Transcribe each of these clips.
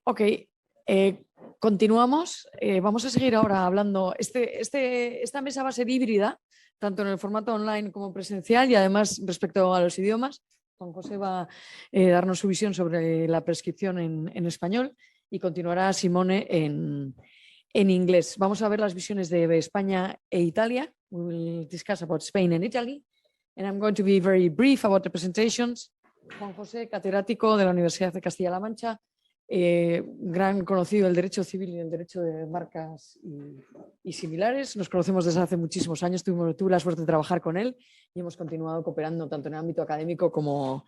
Ok, continuamos. Vamos a seguir ahora hablando. Esta mesa va a ser híbrida, tanto en el formato online como presencial, y además respecto a los idiomas. Juan José va a darnos su visión sobre la prescripción en español y continuará Simone en inglés. Vamos a ver las visiones de España e Italia. We will discuss about Spain and Italy. And I'm going to be very brief about the presentations. Juan José, catedrático de la Universidad de Castilla-La Mancha, gran conocido del derecho civil y del derecho de marcas y similares. Nos conocemos desde hace muchísimos años, tuve la suerte de trabajar con él y hemos continuado cooperando tanto en el ámbito académico como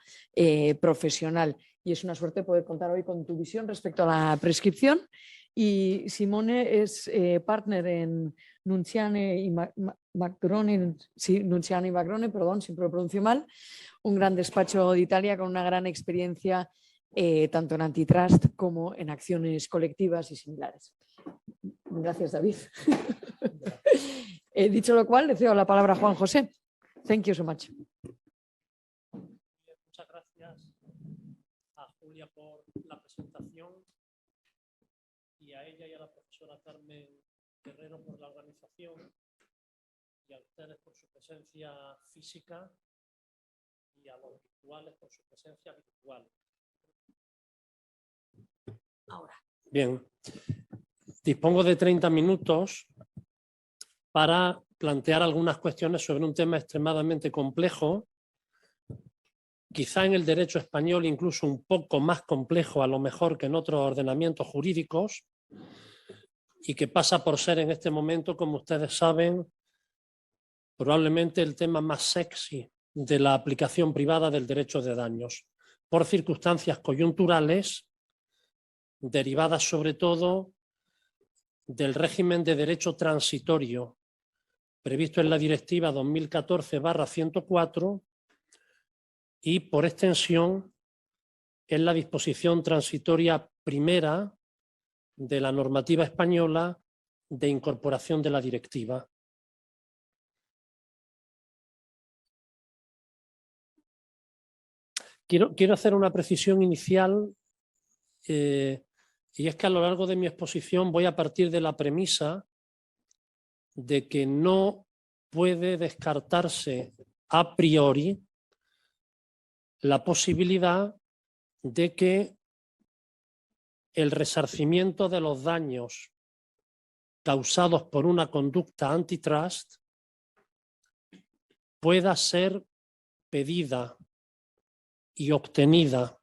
profesional. Y es una suerte poder contar hoy con tu visión respecto a la prescripción. Y Simone es partner en Nunziane y Magrone, sí, Nunziane y Magrone, perdón, siempre lo pronuncio mal, un gran despacho de Italia con una gran experiencia tanto en antitrust como en acciones colectivas y similares. Gracias, David. Dicho lo cual, le cedo la palabra a Juan José. Thank you so much. Muchas gracias a Julia por la presentación y a ella y a la profesora Carmen Guerrero por la organización y a ustedes por su presencia física y a los virtuales por su presencia virtual. Ahora. Bien, dispongo de 30 minutos para plantear algunas cuestiones sobre un tema extremadamente complejo, quizá en el derecho español incluso un poco más complejo a lo mejor que en otros ordenamientos jurídicos, y que pasa por ser en este momento, como ustedes saben, probablemente el tema más sexy de la aplicación privada del derecho de daños, por circunstancias coyunturales derivadas sobre todo del régimen de derecho transitorio previsto en la Directiva 2014/104 y, por extensión, en la disposición transitoria primera de la normativa española de incorporación de la directiva. Quiero hacer una precisión inicial y es que a lo largo de mi exposición voy a partir de la premisa de que no puede descartarse a priori la posibilidad de que el resarcimiento de los daños causados por una conducta antitrust pueda ser pedida y obtenida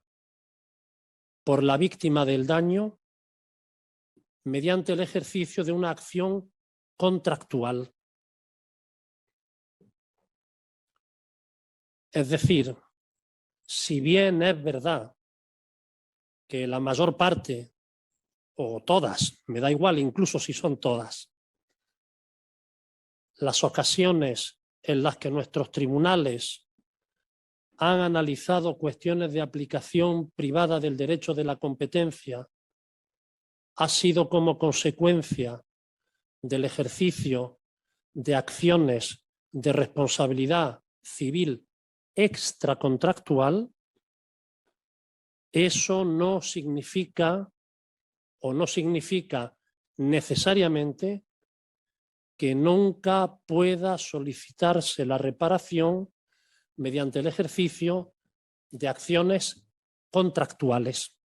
por la víctima del daño mediante el ejercicio de una acción contractual. Es decir, si bien es verdad que la mayor parte, o todas, me da igual incluso si son todas, las ocasiones en las que nuestros tribunales han analizado cuestiones de aplicación privada del derecho de la competencia ha sido como consecuencia del ejercicio de acciones de responsabilidad civil extracontractual, eso no significa o no significa necesariamente que nunca pueda solicitarse la reparación mediante el ejercicio de acciones contractuales.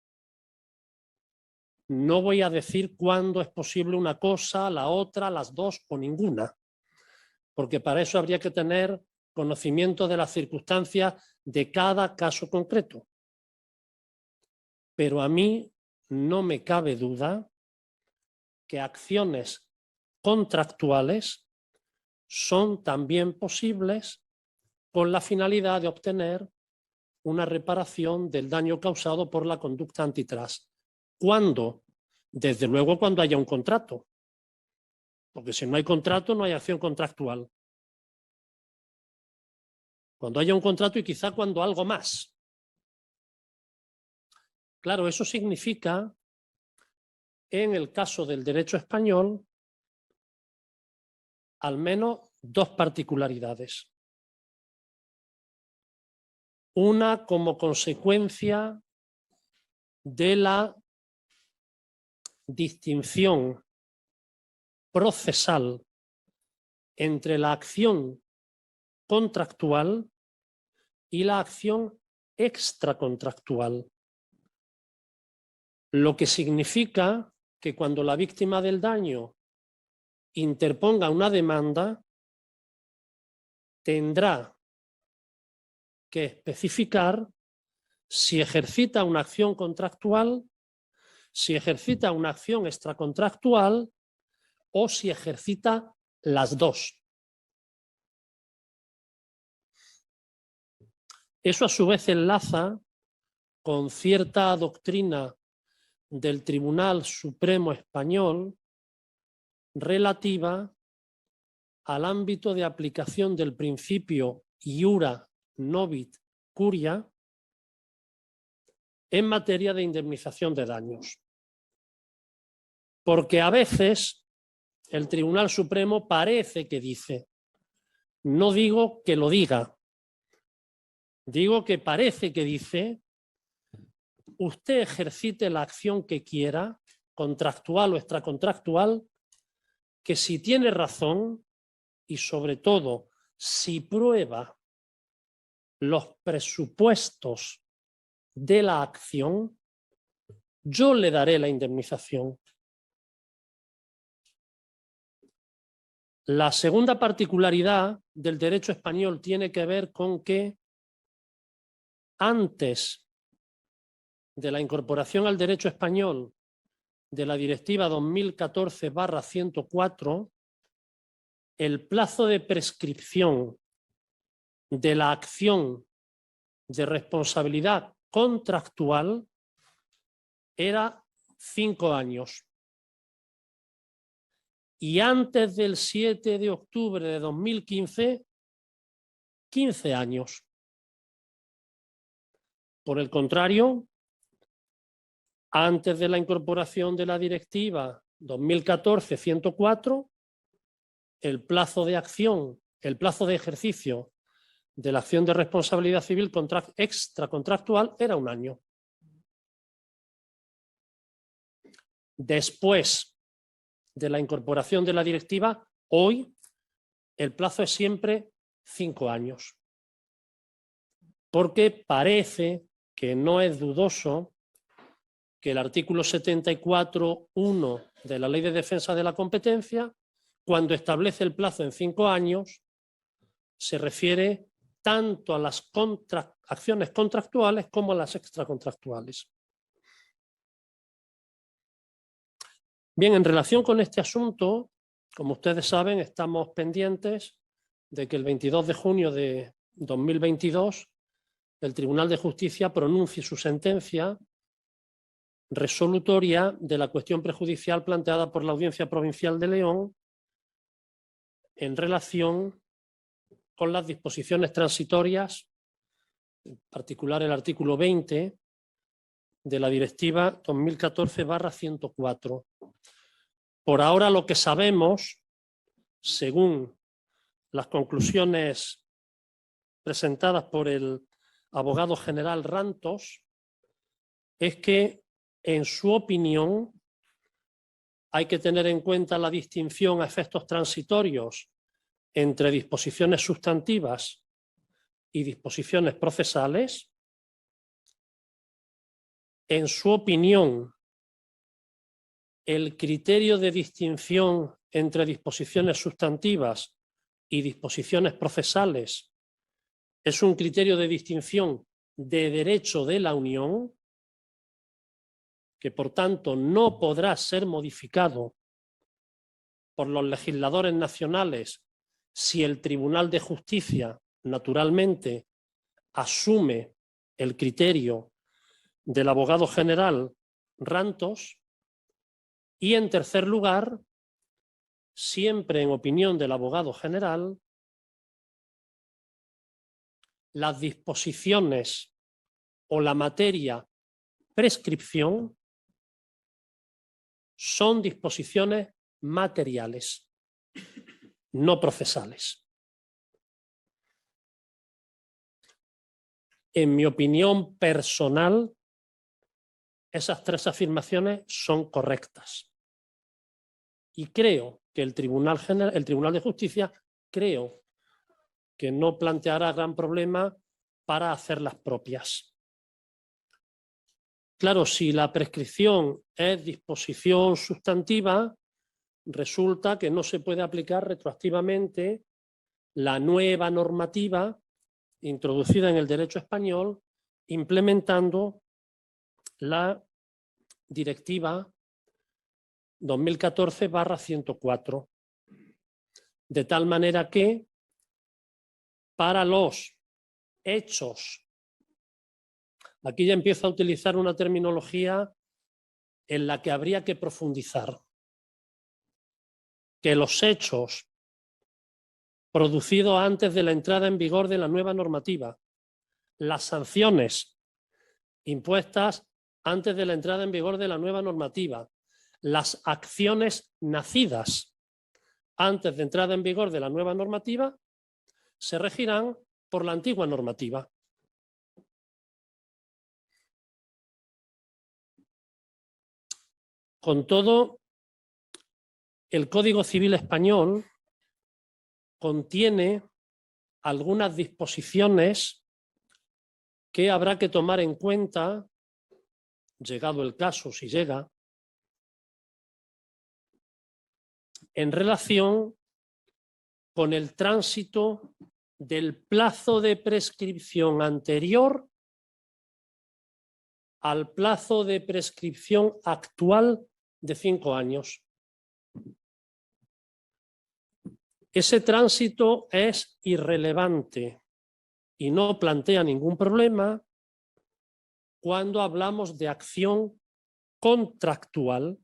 No voy a decir cuándo es posible una cosa, la otra, las dos o ninguna, porque para eso habría que tener conocimiento de las circunstancias de cada caso concreto. Pero a mí no me cabe duda que acciones contractuales son también posibles con la finalidad de obtener una reparación del daño causado por la conducta antitrust. ¿Cuándo? Desde luego cuando haya un contrato, porque si no hay contrato no hay acción contractual. Cuando haya un contrato y quizá cuando algo más. Claro, eso significa, en el caso del derecho español, al menos dos particularidades. Una como consecuencia de la distinción procesal entre la acción contractual y la acción extracontractual, lo que significa que cuando la víctima del daño interponga una demanda, tendrá que especificar si ejercita una acción contractual, si ejercita una acción extracontractual o si ejercita las dos. Eso a su vez enlaza con cierta doctrina del Tribunal Supremo Español relativa al ámbito de aplicación del principio iura novit curia en materia de indemnización de daños. Porque a veces el Tribunal Supremo parece que dice, no digo que lo diga, digo que parece que dice, usted ejercite la acción que quiera, contractual o extracontractual, que si tiene razón y sobre todo si prueba los presupuestos de la acción, yo le daré la indemnización. La segunda particularidad del derecho español tiene que ver con que antes de la incorporación al derecho español de la Directiva 2014/104, el plazo de prescripción de la acción de responsabilidad contractual era 5 años. Y antes del 7 de octubre de 2015, 15 años. Por el contrario, antes de la incorporación de la Directiva 2014/104, el plazo de acción, el plazo de ejercicio de la acción de responsabilidad civil extracontractual era 1 año. Después de la incorporación de la directiva, hoy el plazo es siempre 5 años. Porque parece que no es dudoso que el artículo 74.1 de la Ley de Defensa de la Competencia, cuando establece el plazo en 5 años, se refiere tanto a las acciones contractuales como a las extracontractuales. Bien, en relación con este asunto, como ustedes saben, estamos pendientes de que el 22 de junio de 2022 el Tribunal de Justicia pronuncie su sentencia resolutoria de la cuestión prejudicial planteada por la Audiencia Provincial de León en relación con las disposiciones transitorias, en particular el artículo 20 de la Directiva 2014/104. Por ahora lo que sabemos, según las conclusiones presentadas por el abogado general Rantos, es que, en su opinión, hay que tener en cuenta la distinción a efectos transitorios entre disposiciones sustantivas y disposiciones procesales. En su opinión, el criterio de distinción entre disposiciones sustantivas y disposiciones procesales es un criterio de distinción de derecho de la Unión, que por tanto no podrá ser modificado por los legisladores nacionales si el Tribunal de Justicia, naturalmente, asume el criterio del abogado general Rantos. Y, en tercer lugar, siempre en opinión del abogado general, las disposiciones o la materia prescripción son disposiciones materiales, no procesales. En mi opinión personal, esas tres afirmaciones son correctas. Y creo que el Tribunal de Justicia, creo que no planteará gran problema para hacerlas propias. Claro, si la prescripción es disposición sustantiva, resulta que no se puede aplicar retroactivamente la nueva normativa introducida en el derecho español implementando la Directiva 2014/104, de tal manera que para los hechos, aquí ya empiezo a utilizar una terminología en la que habría que profundizar, que los hechos producidos antes de la entrada en vigor de la nueva normativa, las sanciones impuestas antes de la entrada en vigor de la nueva normativa, las acciones nacidas antes de entrada en vigor de la nueva normativa, se regirán por la antigua normativa. Con todo, el Código Civil español contiene algunas disposiciones que habrá que tomar en cuenta, llegado el caso, si llega, en relación con el tránsito del plazo de prescripción anterior al plazo de prescripción actual de 5 años. Ese tránsito es irrelevante y no plantea ningún problema cuando hablamos de acción contractual,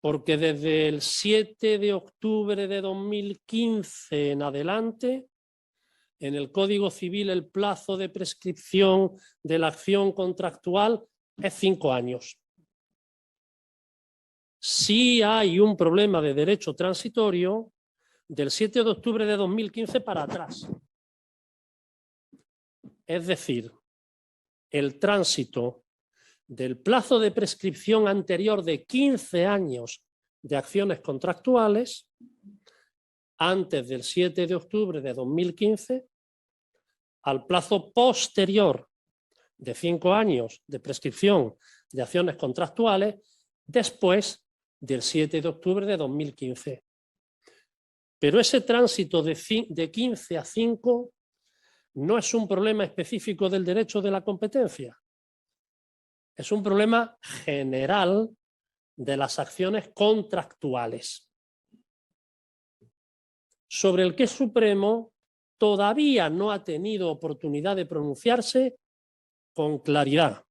porque desde el 7 de octubre de 2015 en adelante, en el Código Civil el plazo de prescripción de la acción contractual es 5 años. Sí hay un problema de derecho transitorio del 7 de octubre de 2015 para atrás. Es decir, el tránsito del plazo de prescripción anterior de 15 años de acciones contractuales antes del 7 de octubre de 2015 al plazo posterior de 5 años de prescripción de acciones contractuales después del 7 de octubre de 2015. Pero ese tránsito de 15 a 5 no es un problema específico del derecho de la competencia. Es un problema general de las acciones contractuales, sobre el que el Supremo todavía no ha tenido oportunidad de pronunciarse con claridad.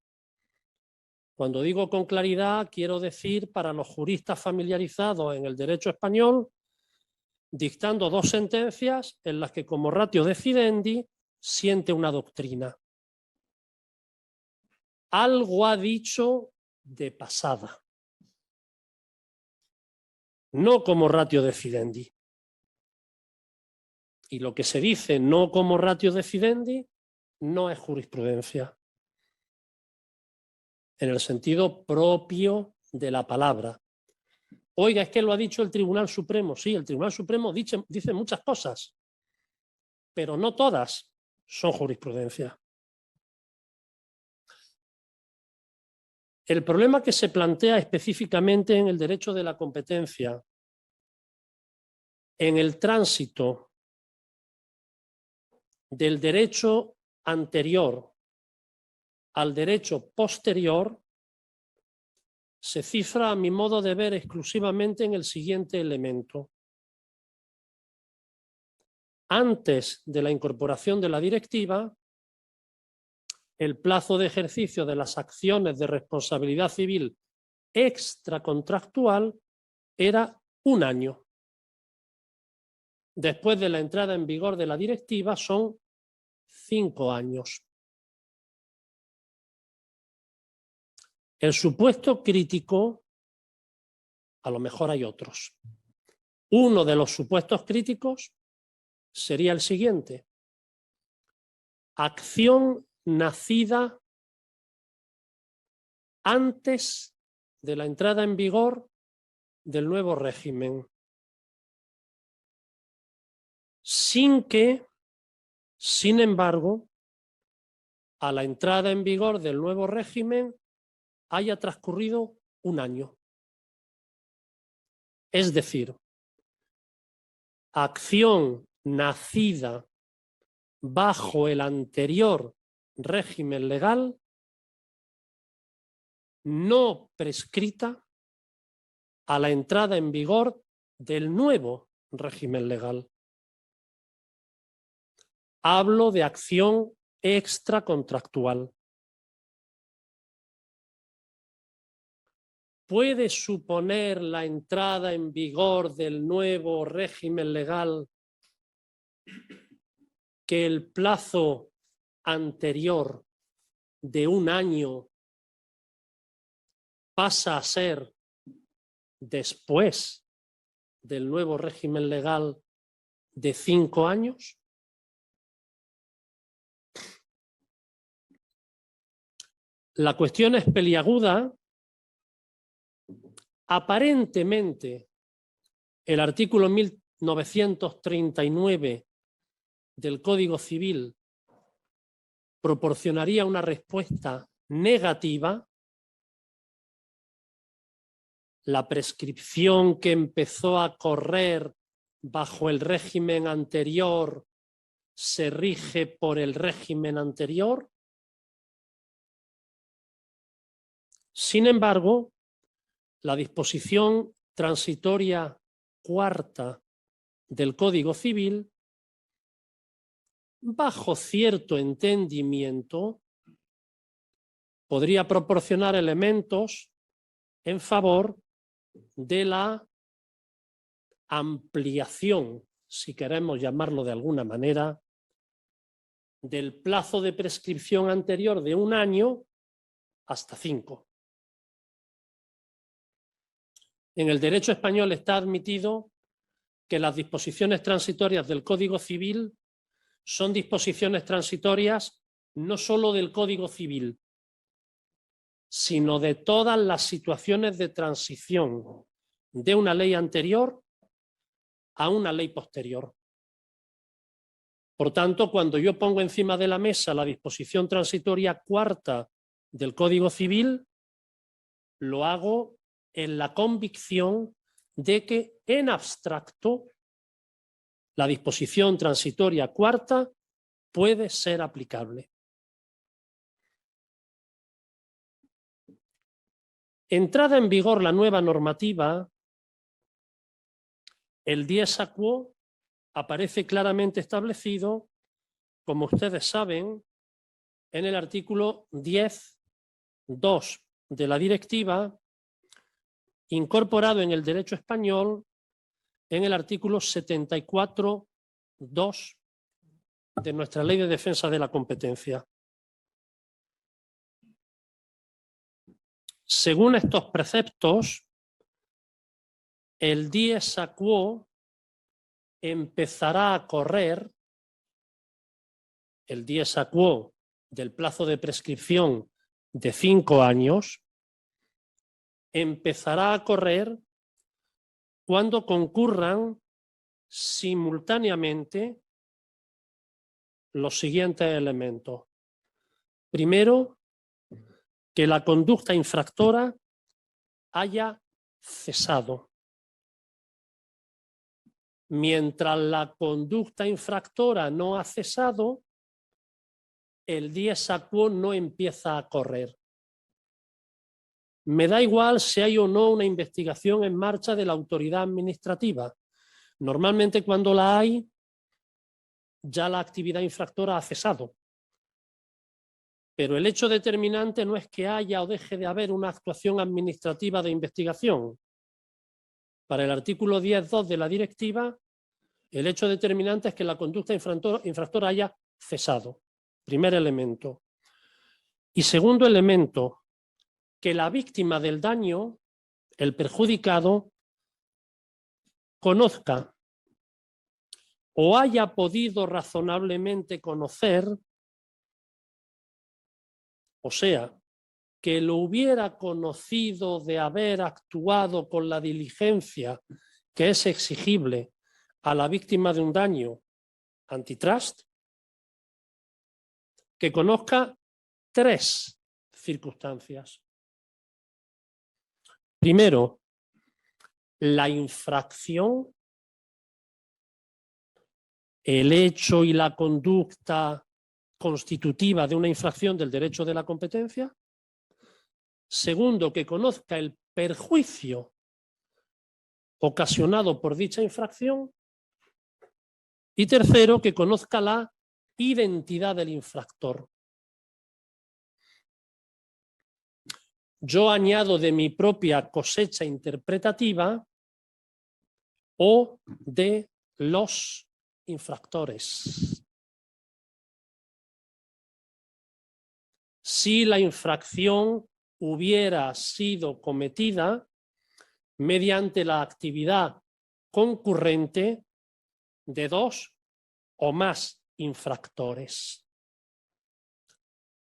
Cuando digo con claridad, quiero decir para los juristas familiarizados en el derecho español, dictando 2 sentencias en las que como ratio decidendi siente una doctrina. Algo ha dicho de pasada, no como ratio decidendi. Y lo que se dice no como ratio decidendi no es jurisprudencia, en el sentido propio de la palabra. Oiga, es que lo ha dicho el Tribunal Supremo. Sí, el Tribunal Supremo dice muchas cosas, pero no todas son jurisprudencia. El problema que se plantea específicamente en el derecho de la competencia, en el tránsito del derecho anterior al derecho posterior, se cifra a mi modo de ver exclusivamente en el siguiente elemento. Antes de la incorporación de la directiva, el plazo de ejercicio de las acciones de responsabilidad civil extracontractual era 1 año. Después de la entrada en vigor de la directiva son 5 años. El supuesto crítico, a lo mejor hay otros. Uno de los supuestos críticos sería el siguiente. Acción nacida antes de la entrada en vigor del nuevo régimen, sin que, sin embargo, a la entrada en vigor del nuevo régimen haya transcurrido un año. Es decir, acción nacida bajo el anterior régimen legal, no prescrita a la entrada en vigor del nuevo régimen legal. Hablo de acción extracontractual. ¿Puede suponer la entrada en vigor del nuevo régimen legal que el plazo anterior de un año pasa a ser, después del nuevo régimen legal, de 5 años? La cuestión es peliaguda. Aparentemente, el artículo 1939 del Código Civil proporcionaría una respuesta negativa. La prescripción que empezó a correr bajo el régimen anterior se rige por el régimen anterior. Sin embargo, la disposición transitoria cuarta del Código Civil, bajo cierto entendimiento, podría proporcionar elementos en favor de la ampliación, si queremos llamarlo de alguna manera, del plazo de prescripción anterior de 1 año hasta 5. En el derecho español está admitido que las disposiciones transitorias del Código Civil son disposiciones transitorias no solo del Código Civil, sino de todas las situaciones de transición de una ley anterior a una ley posterior. Por tanto, cuando yo pongo encima de la mesa la disposición transitoria cuarta del Código Civil, lo hago en la convicción de que, en abstracto, la disposición transitoria cuarta puede ser aplicable. Entrada en vigor la nueva normativa, el dies a quo aparece claramente establecido, como ustedes saben, en el artículo 10.2 de la directiva, incorporado en el derecho español en el artículo 74.2 de nuestra Ley de Defensa de la Competencia. Según estos preceptos, el dies a quo empezará a correr, el dies a quo del plazo de prescripción de 5 años, empezará a correr cuando concurran simultáneamente los siguientes elementos. Primero, que la conducta infractora haya cesado. Mientras la conducta infractora no ha cesado, el dies a quo no empieza a correr. Me da igual si hay o no una investigación en marcha de la autoridad administrativa. Normalmente, cuando la hay, ya la actividad infractora ha cesado. Pero el hecho determinante no es que haya o deje de haber una actuación administrativa de investigación. Para el artículo 10.2 de la directiva, el hecho determinante es que la conducta infractora haya cesado. Primer elemento. Y segundo elemento, que la víctima del daño, el perjudicado, conozca o haya podido razonablemente conocer, o sea, que lo hubiera conocido de haber actuado con la diligencia que es exigible a la víctima de un daño antitrust, que conozca 3 circunstancias. Primero, la infracción, el hecho y la conducta constitutiva de una infracción del derecho de la competencia. Segundo, que conozca el perjuicio ocasionado por dicha infracción. Y tercero, que conozca la identidad del infractor. Yo añado de mi propia cosecha interpretativa o de los infractores. Si la infracción hubiera sido cometida mediante la actividad concurrente de 2 o más infractores.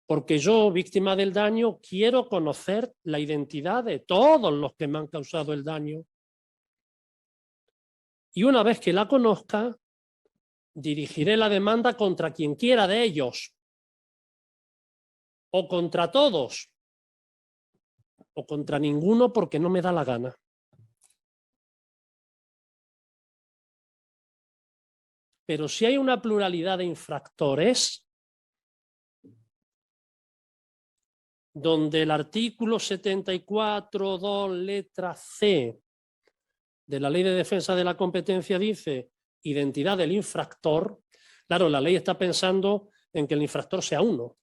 Porque yo, víctima del daño, quiero conocer la identidad de todos los que me han causado el daño. Y una vez que la conozca, dirigiré la demanda contra quien quiera de ellos, o contra todos, o contra ninguno porque no me da la gana. Pero si hay una pluralidad de infractores, donde el artículo 74.2, letra C de la Ley de Defensa de la Competencia dice identidad del infractor, claro, la ley está pensando en que el infractor sea uno.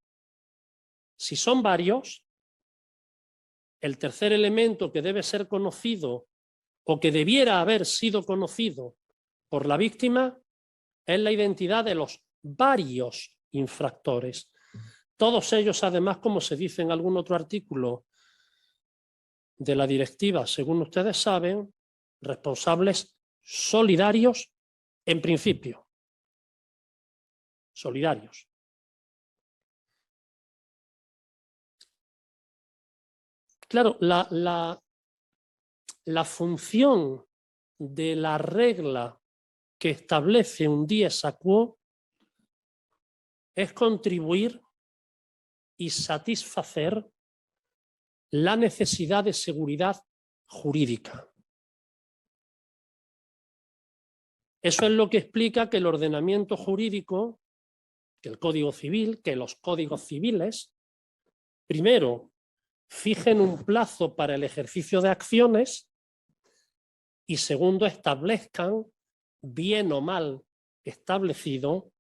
Si son varios, el tercer elemento que debe ser conocido o que debiera haber sido conocido por la víctima es la identidad de los varios infractores. Todos ellos, además, como se dice en algún otro artículo de la directiva, según ustedes saben, responsables solidarios en principio. Solidarios. Claro, la función de la regla que establece un dies a quo es contribuir y satisfacer la necesidad de seguridad jurídica. Eso es lo que explica que el ordenamiento jurídico, que el Código Civil, que los códigos civiles, primero, fijen un plazo para el ejercicio de acciones y segundo, establezcan, bien o mal establecido,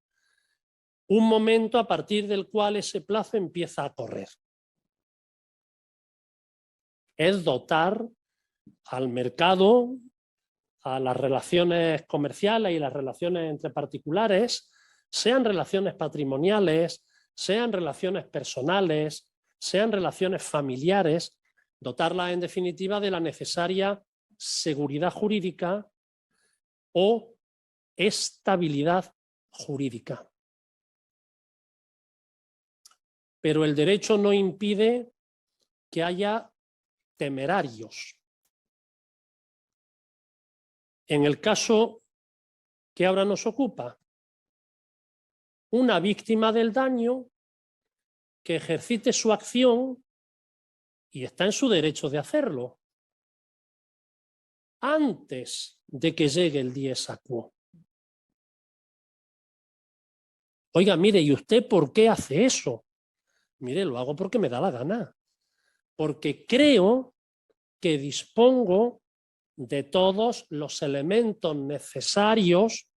un momento a partir del cual ese plazo empieza a correr. Es dotar al mercado, a las relaciones comerciales y las relaciones entre particulares, sean relaciones patrimoniales, sean relaciones personales, sean relaciones familiares, dotarlas en definitiva de la necesaria seguridad jurídica o estabilidad jurídica. Pero el derecho no impide que haya temerarios. En el caso que ahora nos ocupa, una víctima del daño que ejercite su acción y está en su derecho de hacerlo antes de que llegue el dies a quo. Oiga, mire, ¿y usted por qué hace eso? Mire, lo hago porque me da la gana, porque creo que dispongo de todos los elementos necesarios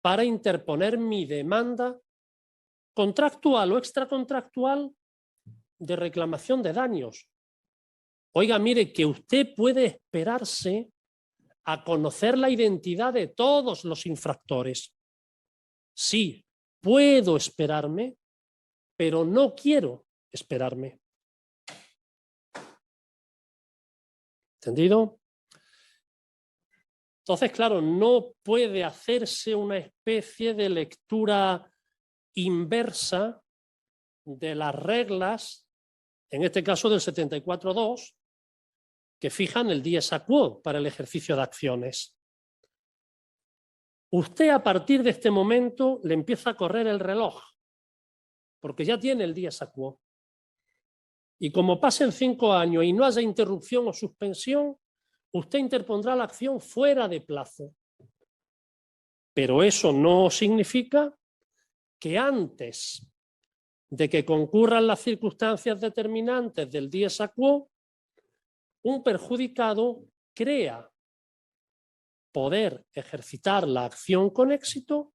para interponer mi demanda contractual o extracontractual de reclamación de daños. Oiga, mire, que usted puede esperarse a conocer la identidad de todos los infractores. Sí, puedo esperarme, pero no quiero esperarme. ¿Entendido? Entonces, claro, no puede hacerse una especie de lectura inversa de las reglas en este caso del 74.2, que fijan el dies a quo para el ejercicio de acciones. Usted a partir de este momento le empieza a correr el reloj, porque ya tiene el dies a quo. Y como pasen 5 años y no haya interrupción o suspensión, usted interpondrá la acción fuera de plazo. Pero eso no significa que antes de que concurran las circunstancias determinantes del dies a quo, un perjudicado crea poder ejercitar la acción con éxito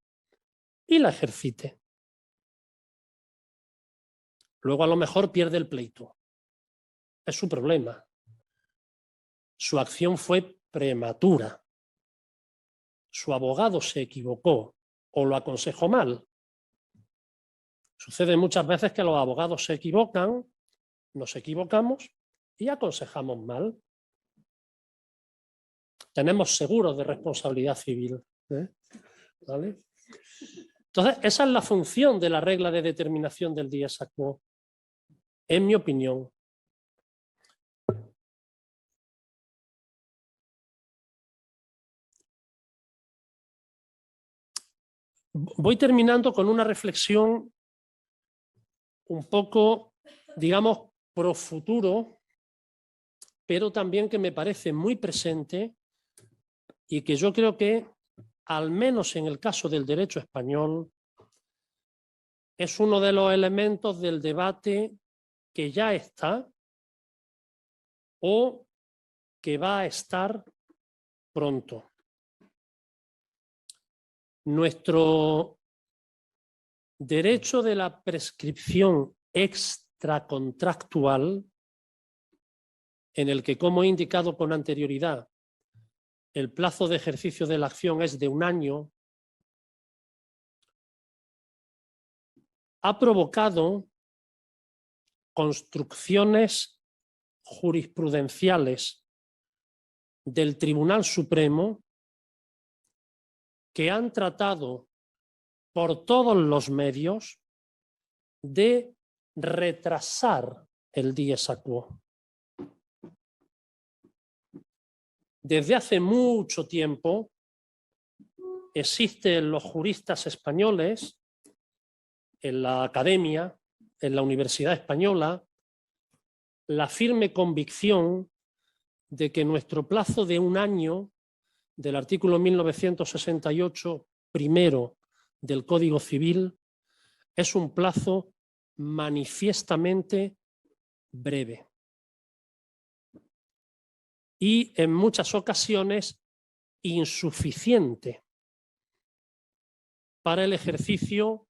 y la ejercite. Luego a lo mejor pierde el pleito. Es su problema. Su acción fue prematura. Su abogado se equivocó o lo aconsejó mal. Sucede muchas veces que los abogados se equivocan, nos equivocamos y aconsejamos mal. Tenemos seguros de responsabilidad civil. ¿Vale? Entonces, esa es la función de la regla de determinación del dies a quo, en mi opinión. Voy terminando con una reflexión un poco, digamos, pro futuro, pero también que me parece muy presente y que yo creo que, al menos en el caso del derecho español, es uno de los elementos del debate que ya está o que va a estar pronto. Nuestro derecho de la prescripción extracontractual, en el que, como he indicado con anterioridad, el plazo de ejercicio de la acción es de 1 año, ha provocado construcciones jurisprudenciales del Tribunal Supremo que han tratado por todos los medios de retrasar el dies a quo. Desde hace mucho tiempo existen los juristas españoles, en la academia, en la Universidad Española, la firme convicción de que nuestro plazo de 1 año del artículo 1968 primero del Código Civil es un plazo manifiestamente breve y en muchas ocasiones insuficiente para el ejercicio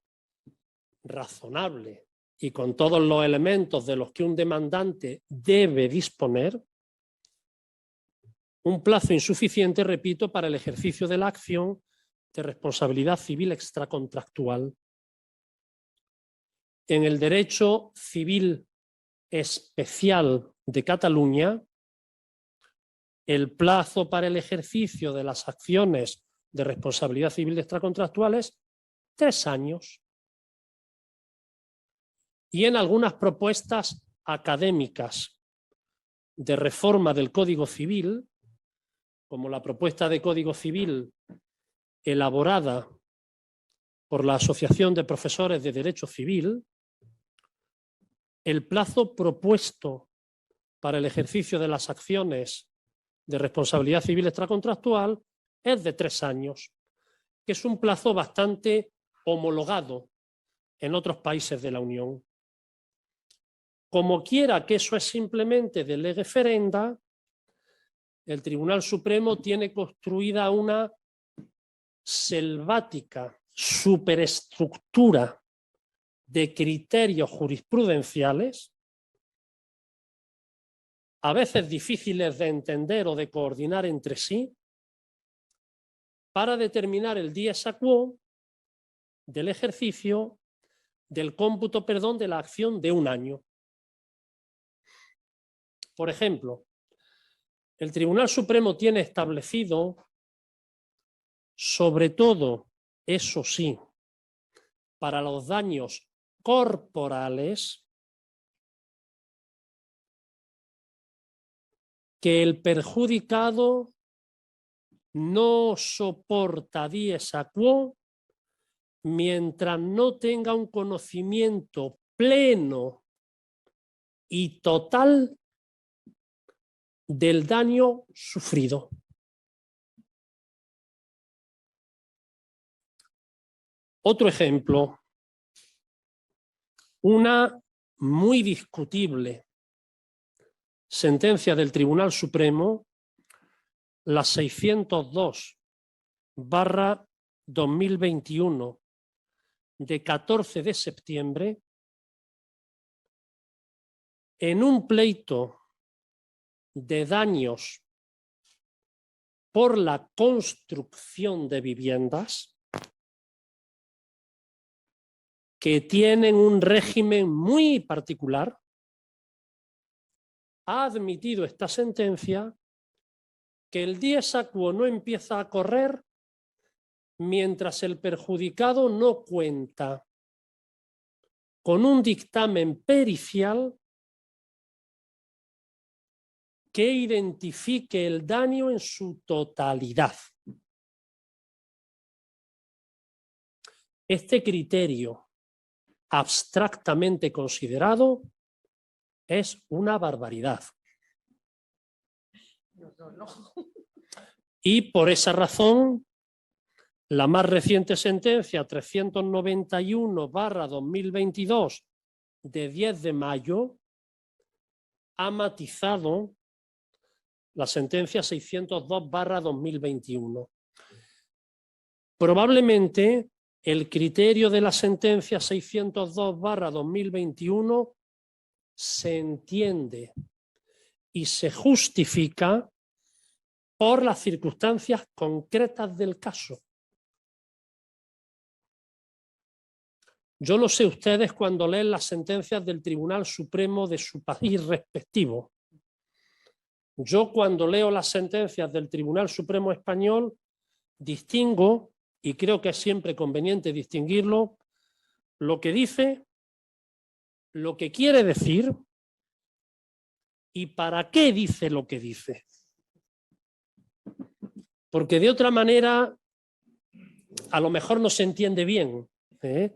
razonable y con todos los elementos de los que un demandante debe disponer, un plazo insuficiente, repito, para el ejercicio de la acción de responsabilidad civil extracontractual. En el derecho civil especial de Cataluña, el plazo para el ejercicio de las acciones de responsabilidad civil extracontractual es 3 años. Y en algunas propuestas académicas de reforma del Código Civil, como la propuesta de Código Civil elaborada por la Asociación de Profesores de Derecho Civil, el plazo propuesto para el ejercicio de las acciones de responsabilidad civil extracontractual es de 3 años, que es un plazo bastante homologado en otros países de la Unión. Como quiera que eso es simplemente de lege ferenda, el Tribunal Supremo tiene construida una selvática superestructura de criterios jurisprudenciales, a veces difíciles de entender o de coordinar entre sí, para determinar el dies a quo del ejercicio del cómputo, de la acción de 1 año. Por ejemplo, el Tribunal Supremo tiene establecido, sobre todo, eso sí, para los daños corporales, que el perjudicado no soporta dies a quo mientras no tenga un conocimiento pleno y total del daño sufrido. Otro ejemplo, una muy discutible sentencia del Tribunal Supremo, la 602/2021 de 14 de septiembre, en un pleito de daños por la construcción de viviendas que tienen un régimen muy particular, ha admitido esta sentencia que el dies a quo no empieza a correr mientras el perjudicado no cuenta con un dictamen pericial que identifique el daño en su totalidad. Este criterio, abstractamente considerado, es una barbaridad. Y por esa razón, la más reciente sentencia 391/2022 de 10 de mayo ha matizado la sentencia 602/2021. Probablemente el criterio de la sentencia 602/2021 se entiende y se justifica por las circunstancias concretas del caso. Yo no sé ustedes cuando leen las sentencias del Tribunal Supremo de su país respectivo. Yo cuando leo las sentencias del Tribunal Supremo español distingo, y creo que es siempre conveniente distinguirlo, lo que dice, lo que quiere decir y para qué dice lo que dice. Porque de otra manera a lo mejor no se entiende bien, ¿eh?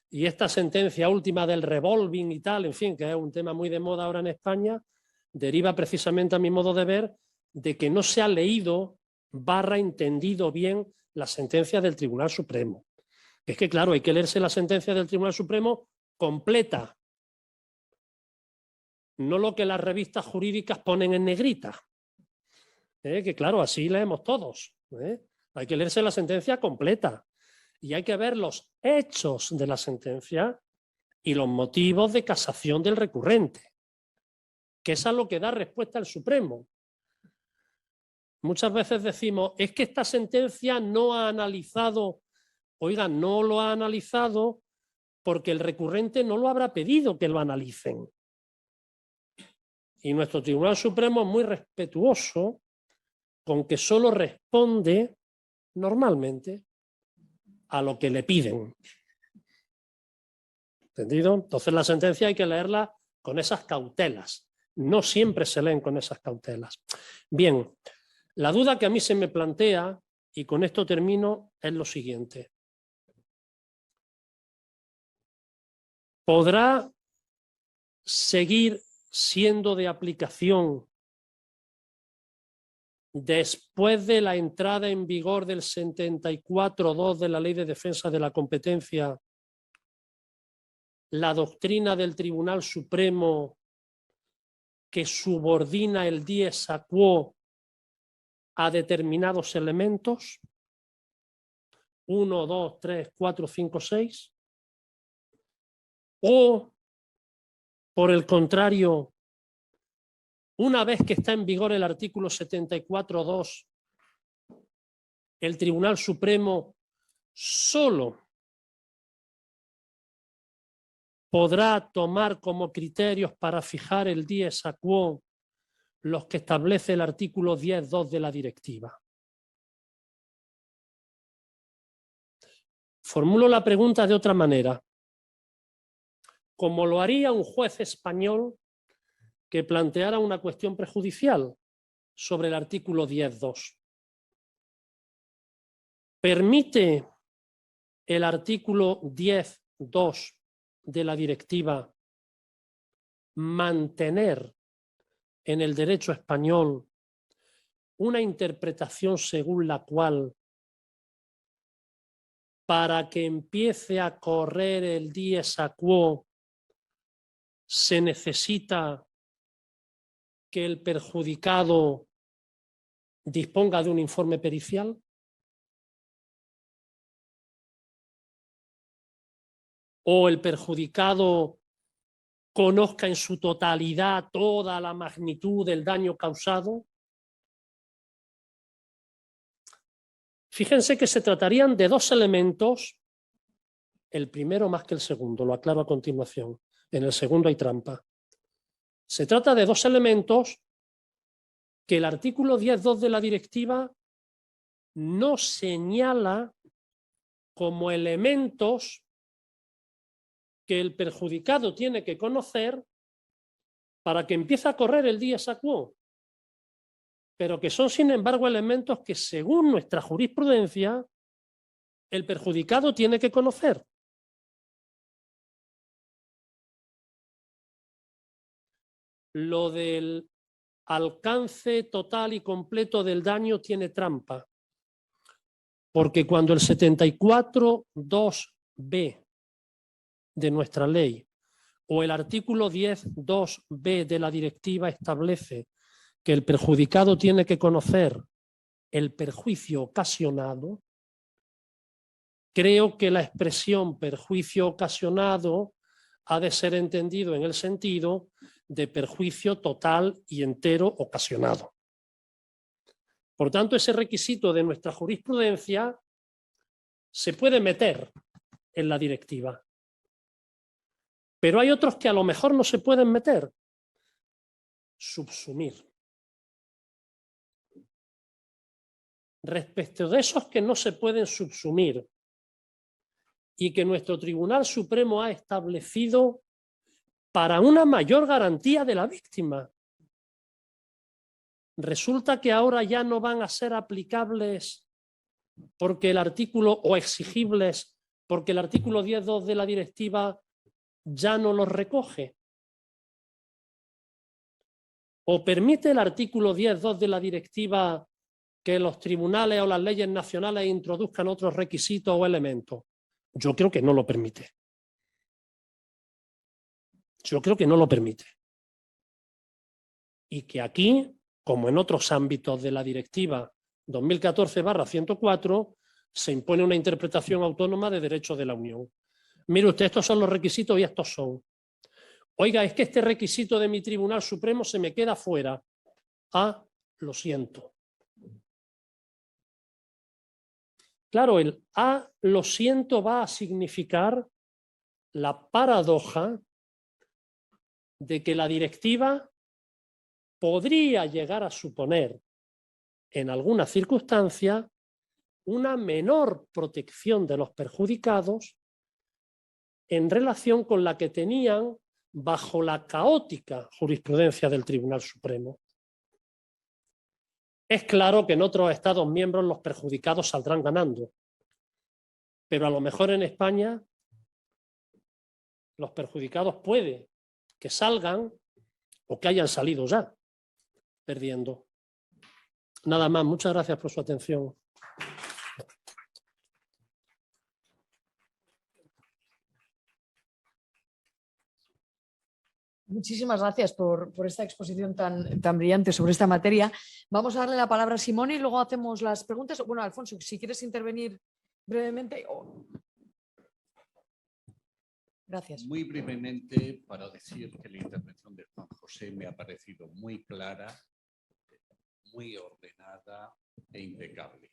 Y esta sentencia última del revolving y tal, en fin, que es un tema muy de moda ahora en España, deriva precisamente, a mi modo de ver, de que no se ha leído entendido bien la sentencia del Tribunal Supremo. Es que, claro, hay que leerse la sentencia del Tribunal Supremo completa, no lo que las revistas jurídicas ponen en negrita. Que claro, así leemos todos. Hay que leerse la sentencia completa y hay que ver los hechos de la sentencia y los motivos de casación del recurrente, que es a lo que da respuesta el Supremo. Muchas veces decimos, es que esta sentencia no ha analizado, oiga, no lo ha analizado porque el recurrente no lo habrá pedido que lo analicen. Y nuestro Tribunal Supremo es muy respetuoso con que solo responde normalmente a lo que le piden. ¿Entendido? Entonces la sentencia hay que leerla con esas cautelas. No siempre se leen con esas cautelas. Bien, la duda que a mí se me plantea, y con esto termino, es lo siguiente. ¿Podrá seguir siendo de aplicación después de la entrada en vigor del 74.2 de la Ley de Defensa de la Competencia la doctrina del Tribunal Supremo que subordina el dies a quo a determinados elementos? 1, 2, 3, 4, 5, 6. O, por el contrario, una vez que está en vigor el artículo 74.2, el Tribunal Supremo solo podrá tomar como criterios para fijar el dies a quo los que establece el artículo 10.2 de la directiva. Formulo la pregunta de otra manera. Como lo haría un juez español que planteara una cuestión prejudicial, sobre el artículo 10.2. ¿Permite el artículo 10.2 de la directiva mantener en el derecho español una interpretación según la cual para que empiece a correr el dies a quo se necesita que el perjudicado disponga de un informe pericial? ¿O el perjudicado conozca en su totalidad toda la magnitud del daño causado? Fíjense que se tratarían de dos elementos, el primero más que el segundo, lo aclaro a continuación. En el segundo hay trampa. Se trata de dos elementos que el artículo 10.2 de la directiva no señala como elementos que el perjudicado tiene que conocer para que empiece a correr el dies a quo, pero que son, sin embargo, elementos que, según nuestra jurisprudencia, el perjudicado tiene que conocer. Lo del alcance total y completo del daño tiene trampa, porque cuando el 74.2b de nuestra ley o el artículo 10.2b de la directiva establece que el perjudicado tiene que conocer el perjuicio ocasionado, creo que la expresión perjuicio ocasionado ha de ser entendido en el sentido de perjuicio total y entero ocasionado. Por tanto, ese requisito de nuestra jurisprudencia se puede meter en la directiva. Pero hay otros que a lo mejor no se pueden meter. Subsumir. Respecto de esos que no se pueden subsumir y que nuestro Tribunal Supremo ha establecido para una mayor garantía de la víctima, resulta que ahora ya no van a ser aplicables porque el artículo, o exigibles porque el artículo 10.2 de la directiva ya no los recoge. ¿O permite el artículo 10.2 de la directiva que los tribunales o las leyes nacionales introduzcan otros requisitos o elementos? Yo creo que no lo permite. Yo creo que no lo permite. Y que aquí, como en otros ámbitos de la directiva 2014/104, se impone una interpretación autónoma de derechos de la Unión. Mire usted, estos son los requisitos y estos son. Oiga, es que este requisito de mi Tribunal Supremo se me queda fuera. Ah, lo siento. Claro, el lo siento va a significar la paradoja de que la directiva podría llegar a suponer en alguna circunstancia una menor protección de los perjudicados en relación con la que tenían bajo la caótica jurisprudencia del Tribunal Supremo. Es claro que en otros Estados miembros los perjudicados saldrán ganando, pero a lo mejor en España los perjudicados puede que salgan o que hayan salido ya perdiendo. Nada más, muchas gracias por su atención. Muchísimas gracias por esta exposición tan brillante sobre esta materia. Vamos a darle la palabra a Simone y luego hacemos las preguntas. Bueno, Alfonso, si quieres intervenir brevemente. Gracias. Muy brevemente, para decir que la intervención de Juan José me ha parecido muy clara, muy ordenada e impecable.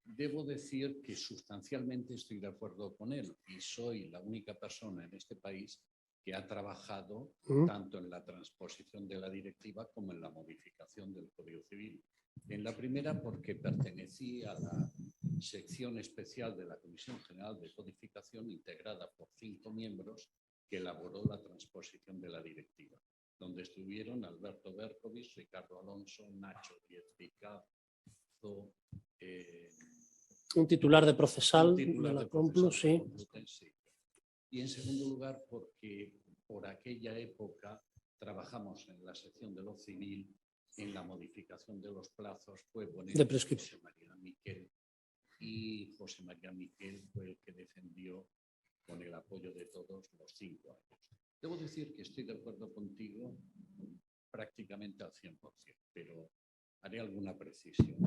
Debo decir que sustancialmente estoy de acuerdo con él y soy la única persona en este país que ha trabajado tanto en la transposición de la directiva como en la modificación del Código Civil. En la primera porque pertenecí a la sección especial de la Comisión General de Codificación integrada por 5 miembros que elaboró la transposición de la directiva. donde estuvieron Alberto Berkovich, Ricardo Alonso, Nacho Díez Picazo, un titular de Procesal, un titular de la de Complus, Procesal sí. Complutense. Y en segundo lugar, porque por aquella época trabajamos en la sección de lo civil, en la modificación de los plazos, fue De prescripción. José María Miquel, y José María Miquel fue el que defendió con el apoyo de todos los 5 años. Debo decir que estoy de acuerdo contigo prácticamente al 100%, pero haré alguna precisión.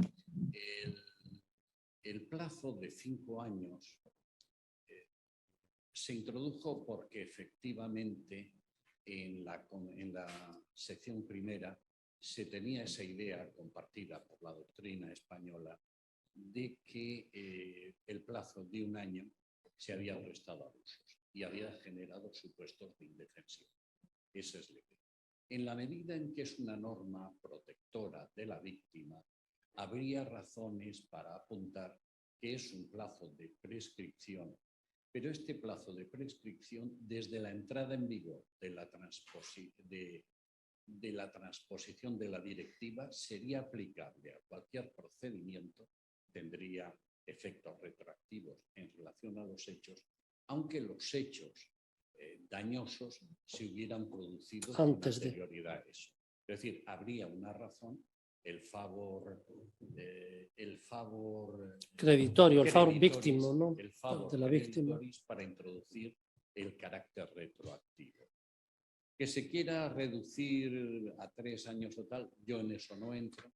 El plazo de 5 años se introdujo porque efectivamente en la sección primera se tenía esa idea compartida por la doctrina española de que el plazo de 1 año se había prestado abusos y había generado supuestos de indefensión. Esa es la idea. En la medida en que es una norma protectora de la víctima, habría razones para apuntar que es un plazo de prescripción, pero este plazo de prescripción, desde la entrada en vigor de la transposición de la directiva, sería aplicable a cualquier procedimiento, tendría efectos retroactivos en relación a los hechos, aunque los hechos dañosos se hubieran producido antes con anterioridad a eso. Es decir, habría una razón, el favor creditorio, el favor creditoris, víctimo, ¿no? el favor De la víctima. creditoris para introducir el carácter retroactivo. Que se quiera reducir a 3 años o tal, yo en eso no entro.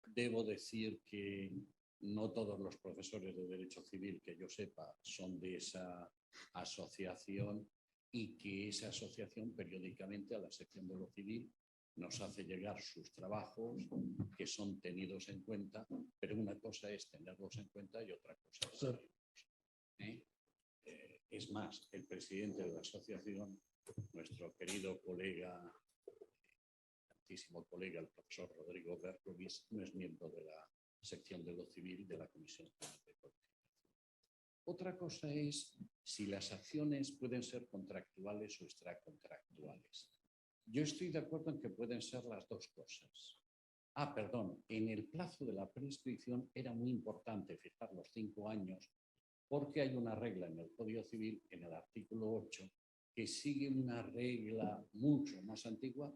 Debo decir que no todos los profesores de Derecho Civil, que yo sepa, son de esa asociación y que esa asociación periódicamente a la sección de lo civil nos hace llegar sus trabajos que son tenidos en cuenta, pero una cosa es tenerlos en cuenta y otra cosa es seguirlos. Es más, el presidente de la asociación, nuestro querido colega, altísimo colega, el profesor Rodrigo Berkovich, no es miembro de la sección de lo civil de la Comisión Nacional de Codificación. Otra cosa es si las acciones pueden ser contractuales o extracontractuales. Yo estoy de acuerdo en que pueden ser las dos cosas. En el plazo de la prescripción era muy importante fijar los 5 años porque hay una regla en el Código Civil, en el artículo 8, que sigue una regla mucho más antigua.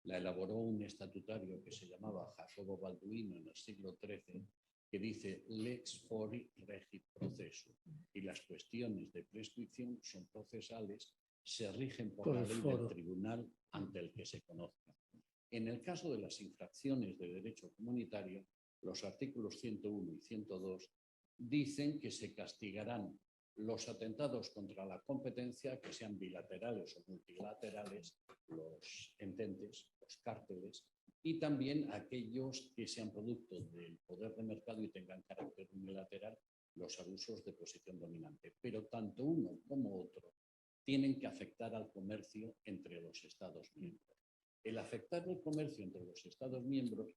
La elaboró un estatutario que se llamaba Jacobo Balduino en el siglo XIII, que dice lex fori regit processus, y las cuestiones de prescripción son procesales, se rigen por la ley del tribunal ante el que se conozca. En el caso de las infracciones de derecho comunitario, los artículos 101 y 102 dicen que se castigarán los atentados contra la competencia, que sean bilaterales o multilaterales, los ententes, los cárteles, y también aquellos que sean producto del poder de mercado y tengan carácter unilateral, los abusos de posición dominante. Pero tanto uno como otro tienen que afectar al comercio entre los Estados miembros. El afectar el comercio entre los Estados miembros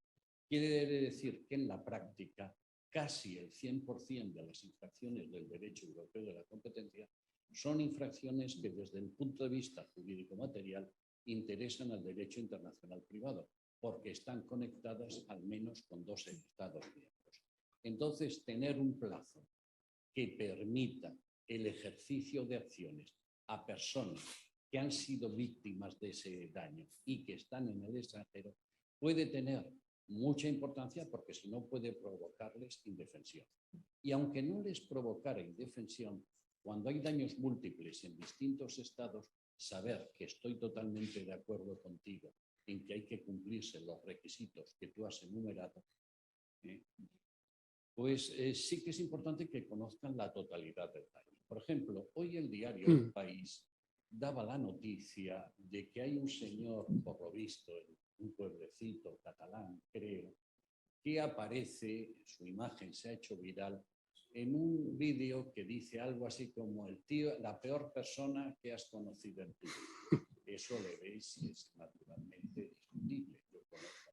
quiere decir que en la práctica casi el 100% de las infracciones del derecho europeo de la competencia son infracciones que desde el punto de vista jurídico-material interesan al derecho internacional privado, porque están conectadas al menos con 2 Estados miembros. Entonces, tener un plazo que permita el ejercicio de acciones a personas que han sido víctimas de ese daño y que están en el extranjero puede tener mucha importancia, porque si no puede provocarles indefensión. Y aunque no les provocara indefensión, cuando hay daños múltiples en distintos estados, saber que estoy totalmente de acuerdo contigo en que hay que cumplirse los requisitos que tú has enumerado, pues sí que es importante que conozcan la totalidad del daño. Por ejemplo, hoy el diario El País daba la noticia de que hay un señor, por lo visto, en un pueblecito catalán, creo, que aparece, su imagen se ha hecho viral, en un vídeo que dice algo así como el tío, la peor persona que has conocido en tu vida. Eso le veis y es naturalmente discutible. Yo conozco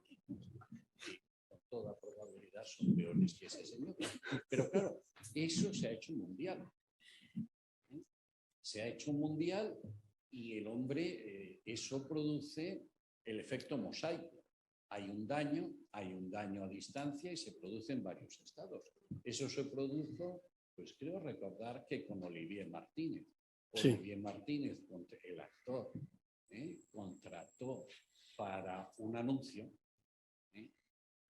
y con toda probabilidad son peores que ese señor. Pero claro, eso se ha hecho mundial. Se ha hecho mundial Y el hombre, eso produce el efecto mosaico. Hay un daño a distancia y se produce en varios estados. Eso se produjo, pues creo recordar que con Olivier Martínez. Sí. Olivier Martínez, el actor, contrató para un anuncio,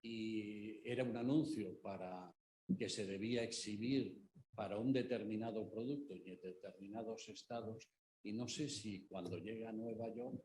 y era un anuncio para que se debía exhibir para un determinado producto y en determinados estados, y no sé si cuando llega a Nueva York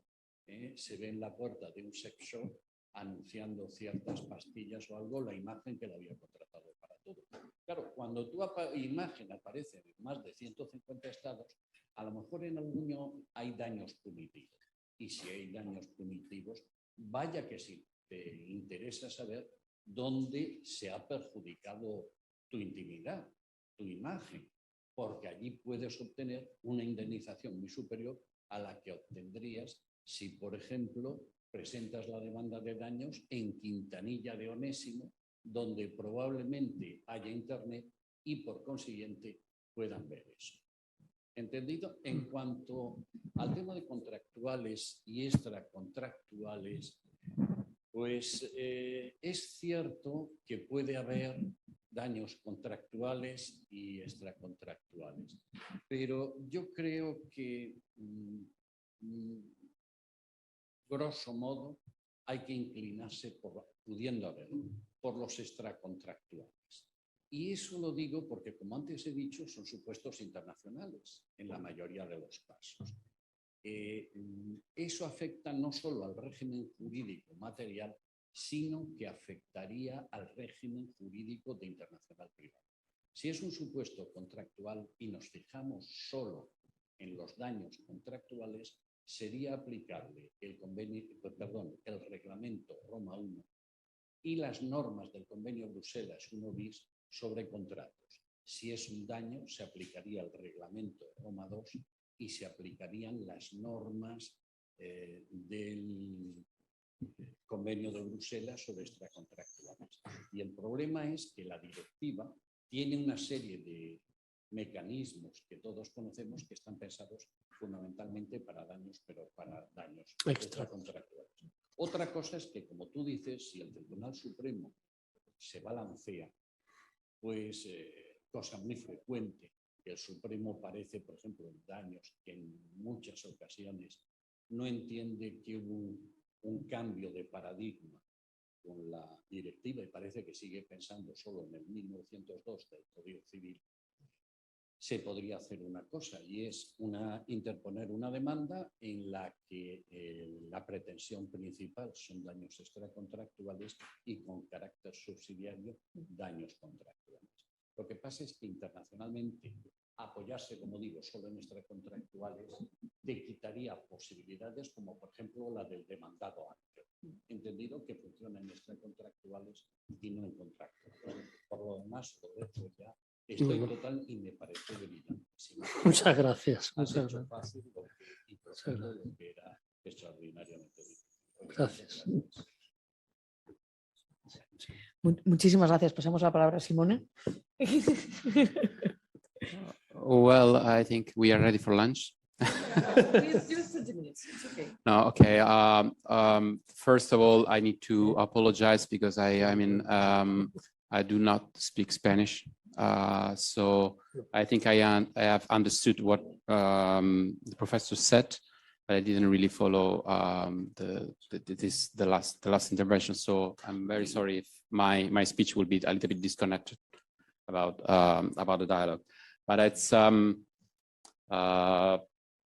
se ve en la puerta de un sex shop anunciando ciertas pastillas o algo, la imagen que le había contratado para todo. Claro, cuando tu imagen aparece en más de 150 estados, a lo mejor en alguno hay daños punitivos. Y si hay daños punitivos, vaya que sí, te interesa saber dónde se ha perjudicado tu intimidad, tu imagen, porque allí puedes obtener una indemnización muy superior a la que obtendrías si, por ejemplo, presentas la demanda de daños en Quintanilla de Onésimo, donde probablemente haya internet y por consiguiente puedan ver eso. ¿Entendido? En cuanto al tema de contractuales y extracontractuales, pues es cierto que puede haber daños contractuales y extracontractuales, pero yo creo que grosso modo hay que inclinarse, pudiendo haberlo, por los extracontractuales. Y eso lo digo porque, como antes he dicho, son supuestos internacionales en la mayoría de los casos. Eso afecta no solo al régimen jurídico material, sino que afectaría al régimen jurídico de internacional privado. Si es un supuesto contractual y nos fijamos solo en los daños contractuales, sería aplicable el reglamento Roma I y las normas del convenio Bruselas I bis sobre contratos. Si es un daño, se aplicaría el reglamento Roma II y se aplicarían las normas del convenio de Bruselas sobre extracontractuales. Y el problema es que la directiva tiene una serie de mecanismos que todos conocemos que están pensados fundamentalmente para daños, pero para daños extracontractuales. Otra cosa es que, como tú dices, si el Tribunal Supremo se balancea, pues cosa muy frecuente, que el Supremo parece, por ejemplo, en daños que en muchas ocasiones no entiende que hubo un cambio de paradigma con la directiva y parece que sigue pensando solo en el 1902 del Código Civil, se podría hacer una cosa y es interponer una demanda en la que la pretensión principal son daños extracontractuales y con carácter subsidiario daños contractuales. Lo que pasa es que internacionalmente apoyarse, como digo, solo en extracontractuales te quitaría posibilidades como, por ejemplo, la del demandado antes. Entendido que funciona en extracontractuales y no en contractuales. Por lo demás, lo dejo ya. Estoy total y me parece brillante. Muchas gracias. Has hecho fácil y profundo lo que era extraordinariamente difícil. Gracias. Muchísimas gracias. Pasamos la palabra a Simone. Well, I think we are ready for lunch. Just 20 minutes. It's okay. No, okay. First of all, I need to apologize because I do not speak Spanish. So I think I have understood what the professor said, but I didn't really follow the last intervention. So I'm very sorry if my speech will be a little bit disconnected about the dialogue. But it's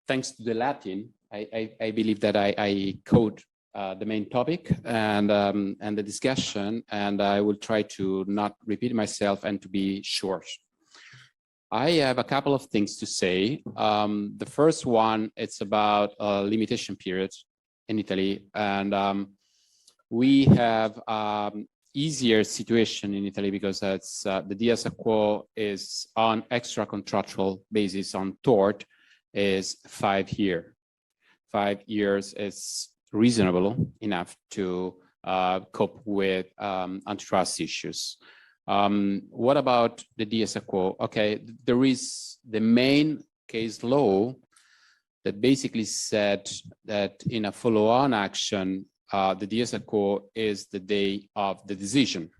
thanks to the Latin, I believe that I code the main topic and the discussion, and I will try to not repeat myself and to be short. I have a couple of things to say. The first one, it's about limitation periods in Italy, and we have easier situation in Italy because it's the dies a quo is on extra contractual basis on tort is 5 years. 5 years is reasonable enough to cope with antitrust issues. What about the dies a quo? Okay, there is the main case law that basically said that in a follow-on action, the dies ad quo is the day of the decision.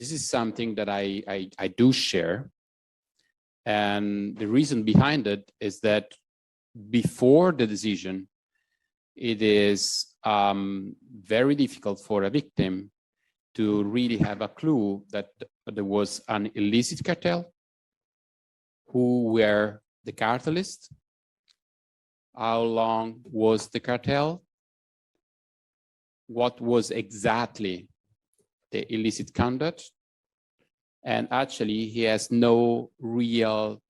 This is something that I do share. And the reason behind it is that before the decision, it is very difficult for a victim to really have a clue that there was an illicit cartel, who were the cartelists, how long was the cartel, what was exactly the illicit conduct, and actually he has no real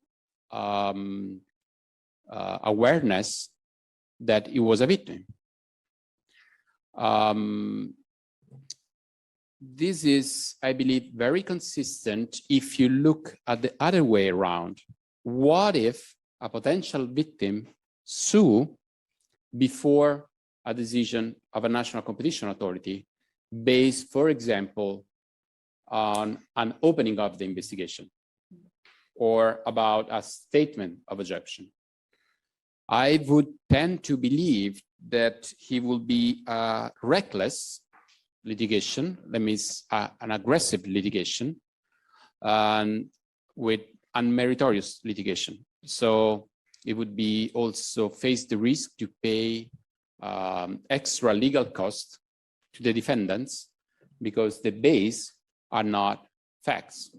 awareness that he was a victim. This is, I believe, very consistent if you look at the other way around. What if a potential victim sue before a decision of a national competition authority based, for example, on an opening of the investigation or about a statement of objection? I would tend to believe that he will be reckless litigation, that means an aggressive litigation, with unmeritorious litigation. So it would be also face the risk to pay extra legal costs to the defendants because the base are not facts.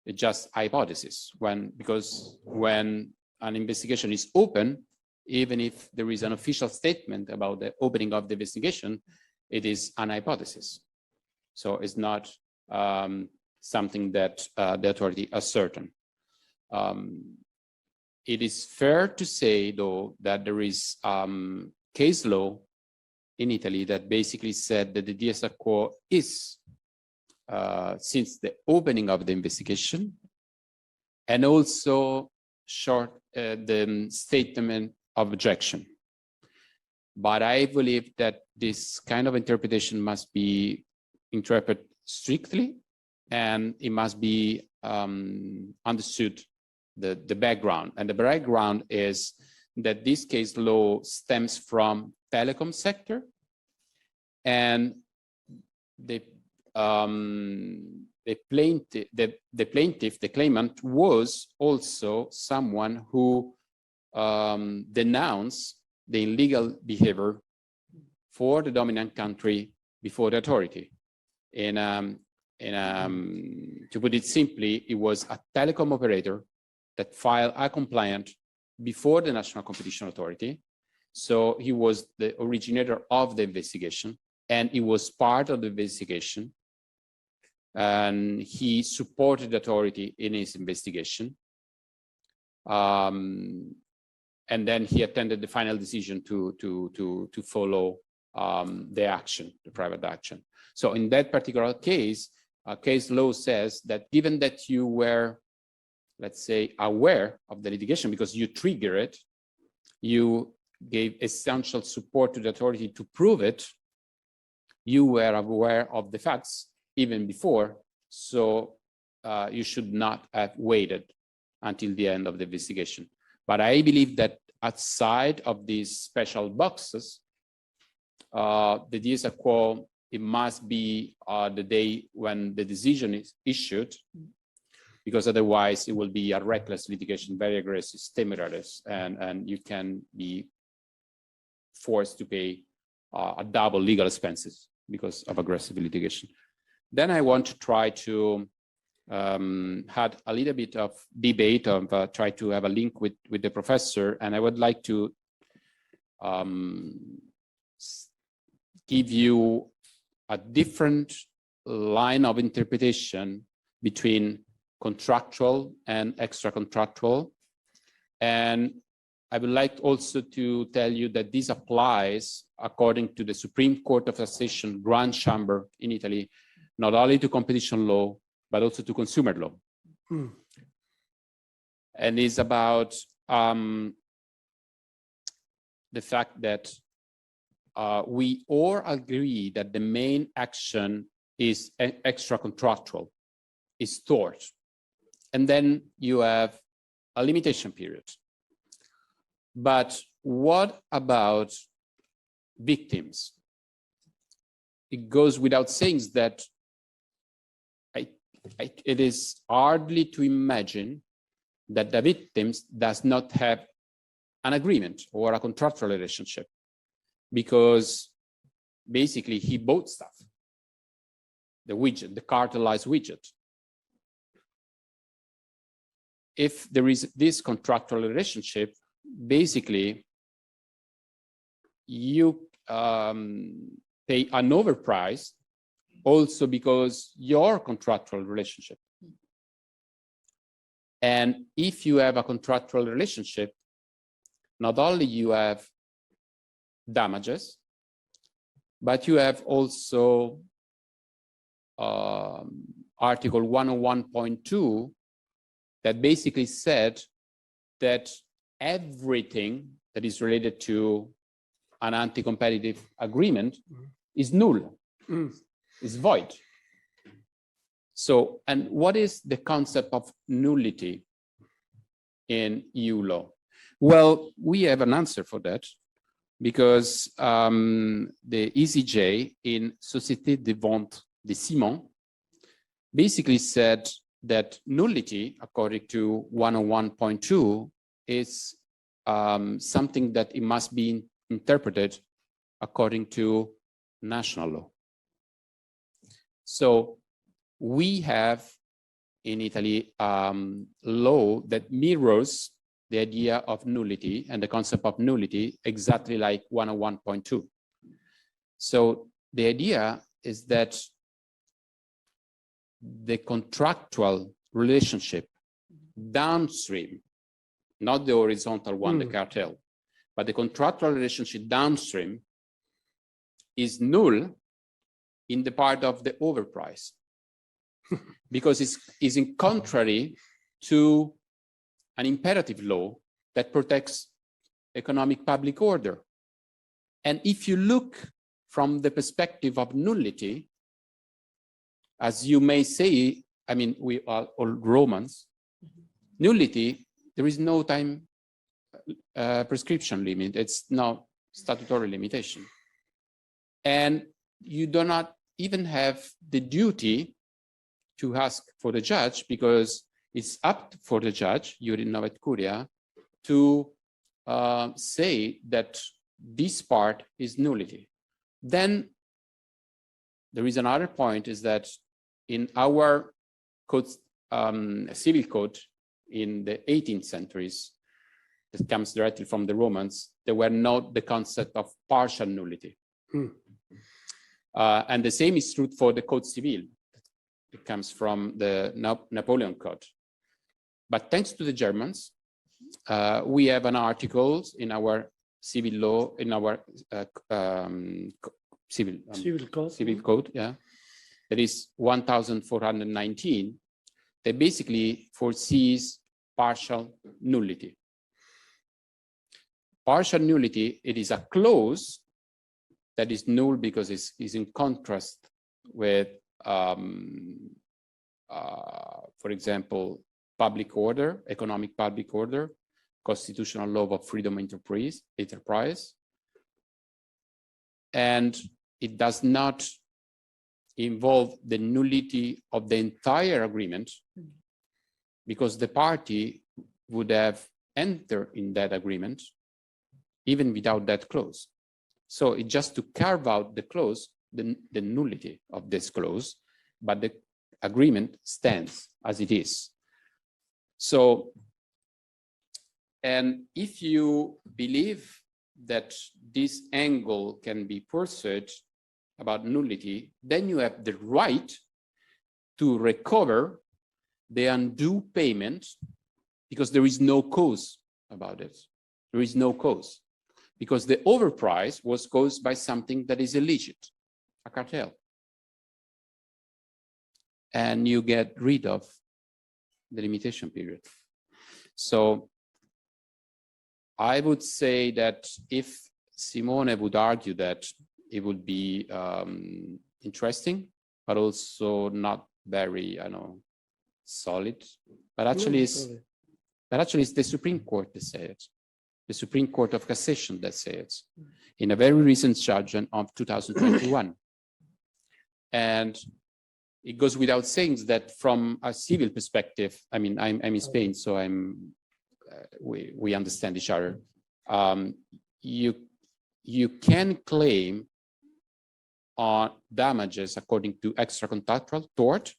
It's just hypothesis. Because when an investigation is open, even if there is an official statement about the opening of the investigation, it is an hypothesis. So it's not something that the authority is certain. It is fair to say, though, that there is case law in Italy that basically said that the dies ad quo is since the opening of the investigation, and also the statement of objection. But I believe that this kind of interpretation must be interpreted strictly, and it must be understood the background. And the background is that this case law stems from telecom sector, and the plaintiff, the claimant, was also someone who denounced the illegal behavior for the dominant country before the authority. To put it simply, it was a telecom operator that filed a complaint before the National Competition Authority. So he was the originator of the investigation, and he was part of the investigation. And he supported the authority in his investigation. And then he attended the final decision to follow the action, the private action. So in that particular case, case law says that given that you were, let's say, aware of the litigation because you trigger it, you gave essential support to the authority to prove it, you were aware of the facts even before, so you should not have waited until the end of the investigation. But I believe that outside of these special boxes, the dies ad quo, it must be the day when the decision is issued, because otherwise it will be a reckless litigation, very aggressive, temeraries, and you can be forced to pay a double legal expenses because of aggressive litigation. Then I want to try to had a little bit of debate of try to have a link with the professor, and I would like to give you a different line of interpretation between contractual and extra-contractual. And I would like also to tell you that this applies according to the Supreme Court of Association Grand Chamber in Italy, not only to competition law, but also to consumer law. And it's about the fact that we all agree that the main action is extra-contractual, is tort. And then you have a limitation period. But what about victims? It goes without saying that it is hardly to imagine that the victims does not have an agreement or a contractual relationship, because basically he bought stuff, the widget, the cartelized widget. If there is this contractual relationship, basically you pay an overprice also because your contractual relationship. And if you have a contractual relationship, not only you have damages, but you have also Article 101.2 that basically said that everything that is related to an anti-competitive agreement is null, is void. So, and what is the concept of nullity in EU law? Well, we have an answer for that, because the ECJ in Société des Ventes de Ciment basically said that nullity, according to 101.2, is something that it must be interpreted according to national law. So we have in Italy law that mirrors the idea of nullity and the concept of nullity exactly like 101.2. So the idea is that the contractual relationship downstream, not the horizontal one, the cartel, but the contractual relationship downstream is null in the part of the overprice, because it's in contrary to an imperative law that protects economic public order. And if you look from the perspective of nullity, as you may say, I mean, we are all Romans, nullity, there is no time prescription limit. It's not statutory limitation. And you do not even have the duty to ask for the judge, because it's up for the judge, Iuris Novet Curia, to say that this part is nullity. Then there is another point, is that in our code, civil code in the 18th centuries, that comes directly from the Romans, there were not the concept of partial nullity. And the same is true for the Code Civil. It comes from the Napoleon Code. But thanks to the Germans, we have an article in our civil law, in our civil code, yeah, that is 1419, that basically foresees partial nullity. Partial nullity, it is a clause that is null because it's in contrast with, for example, public order, economic public order, constitutional law of freedom enterprise, and it does not involve the nullity of the entire agreement, because the party would have entered in that agreement even without that clause. So it's just to carve out the clause, the nullity of this clause, but the agreement stands as it is. So, and if you believe that this angle can be pursued about nullity, then you have the right to recover the undue payment, because there is no cause about it. There is no cause, because the overprice was caused by something that is illicit, a cartel. And you get rid of the limitation period. So I would say that if Simone would argue that, it would be interesting, but also not very, solid. But actually, but actually it's the Supreme Court that said it. The Supreme Court of Cassation that said it in a very recent judgment of 2021. And it goes without saying that from a civil perspective, I mean, I'm in Spain, so we understand each other. You can claim on damages according to extracontractual tort,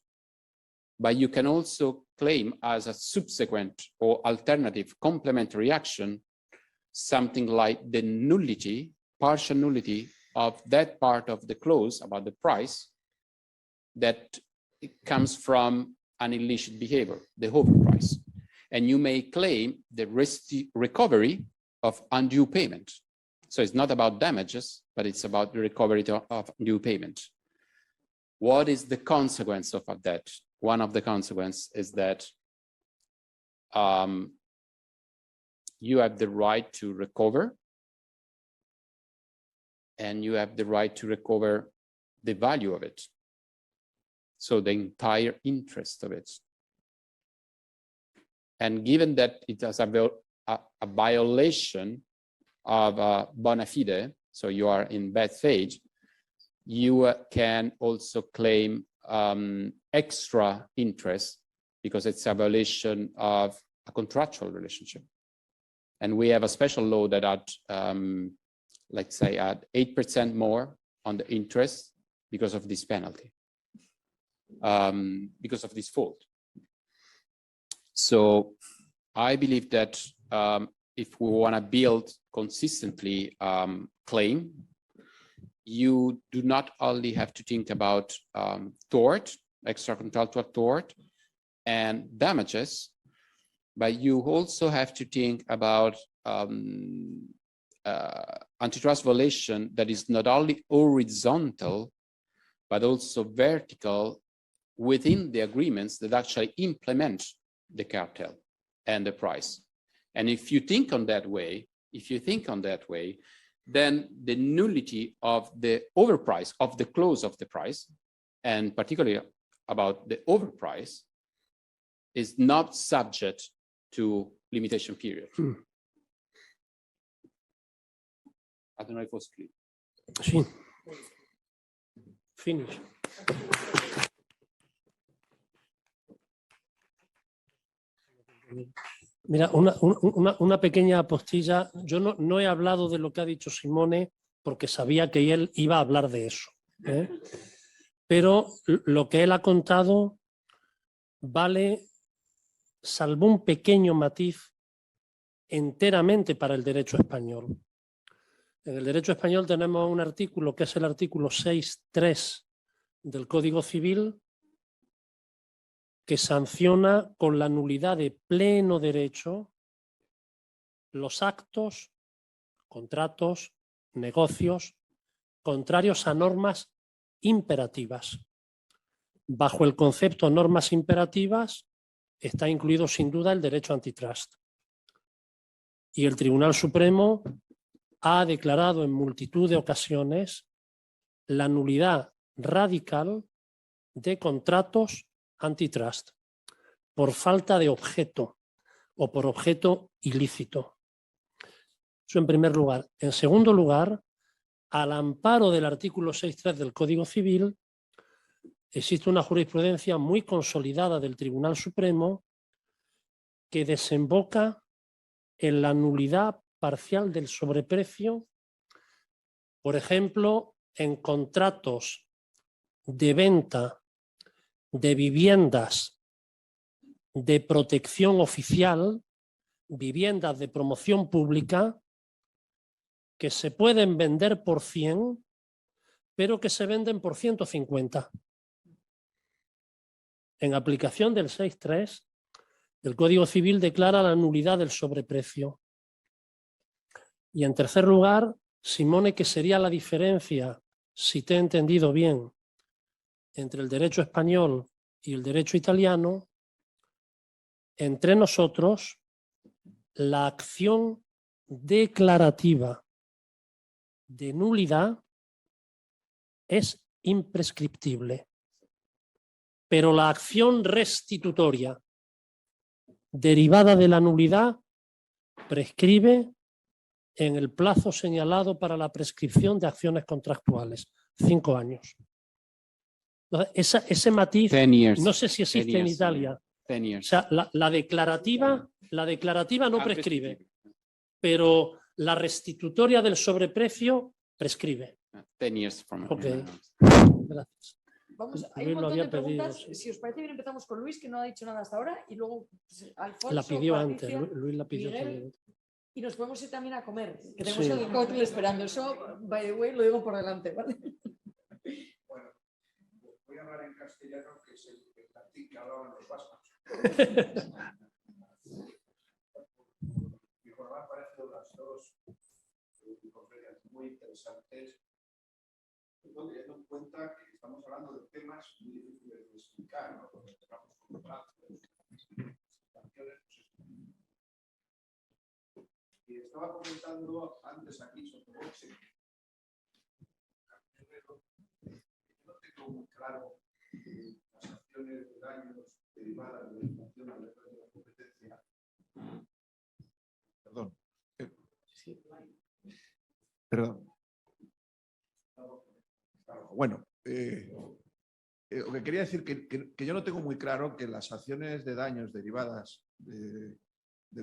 but you can also claim as a subsequent or alternative complementary action something like the nullity, partial nullity of that part of the clause about the price that comes from an illicit behavior, the overprice. And you may claim the recovery of undue payment. So it's not about damages, but it's about the recovery of undue payment. What is the consequence of that? One of the consequences is that you have the right to recover, and you have the right to recover the value of it. So the entire interest of it. And given that it has a violation of bona fide, so you are in bad faith, you can also claim extra interest because it's a violation of a contractual relationship. And we have a special law that let's say add 8% more on the interest because of this penalty, because of this fault. So I believe that if we want to build consistently claim, you do not only have to think about tort, extracontractual tort, and damages, but you also have to think about antitrust violation that is not only horizontal, but also vertical within the agreements that actually implement the cartel and the price. And if you think on that way, then the nullity of the overprice of the clause of the price, and particularly about the overprice, is not subject to limitation period. I don't know if it was clear. Sí. Finish. Mira, una pequeña apostilla. Yo no he hablado de lo que ha dicho Simone porque sabía que él iba a hablar de eso, ¿eh? Pero lo que él ha contado vale, salvo un pequeño matiz, enteramente para el derecho español. En el derecho español tenemos un artículo que es el artículo 6.3 del Código Civil, que sanciona con la nulidad de pleno derecho los actos, contratos, negocios contrarios a normas imperativas. Bajo el concepto de normas imperativas está incluido sin duda el derecho antitrust. Y el Tribunal Supremo ha declarado en multitud de ocasiones la nulidad radical de contratos antitrust por falta de objeto o por objeto ilícito. Eso en primer lugar. En segundo lugar, al amparo del artículo 6.3 del Código Civil, existe una jurisprudencia muy consolidada del Tribunal Supremo que desemboca en la nulidad parcial del sobreprecio, por ejemplo, en contratos de venta de viviendas de protección oficial, viviendas de promoción pública, que se pueden vender por 100, pero que se venden por 150. En aplicación del 6.3, el Código Civil declara la nulidad del sobreprecio. Y en tercer lugar, Simone, que sería la diferencia, si te he entendido bien, entre el derecho español y el derecho italiano, entre nosotros, la acción declarativa de nulidad es imprescriptible, pero la acción restitutoria derivada de la nulidad prescribe en el plazo señalado para la prescripción de acciones contractuales, 5 años. Entonces, ese matiz 10 years. no sé si existe 10 en years, Italia. 10 O years. sea, la declarativa no Ah, prescribe, pero la restitutoria del sobreprecio prescribe. 10 years from Ok. Gracias. Vamos, hay Luis un lo montón de había pedido, preguntas. sí. Si os parece bien, empezamos con Luis, que no ha dicho nada hasta ahora, y luego pues, Alfonso, La pidió Patricia, antes, Luis la pidió Miguel, también. y nos podemos ir también a comer, que tenemos Sí. el cóctel esperando. Eso, by the way, lo digo por delante, ¿vale? Bueno, voy a hablar en castellano, que es el latín que hablaban los vascos. Mi jornada parece las dos conferencias muy interesantes, teniendo en cuenta que estamos hablando de temas muy difíciles de explicar, ¿no? Porque empezamos con plazos, canciones, y estaba comentando antes aquí sobre Vox, no tengo muy claro las acciones de daños derivadas de la infracción de la competencia. Perdón. Perdón. Bueno, lo que quería decir que yo no tengo muy claro que las acciones de daños derivadas del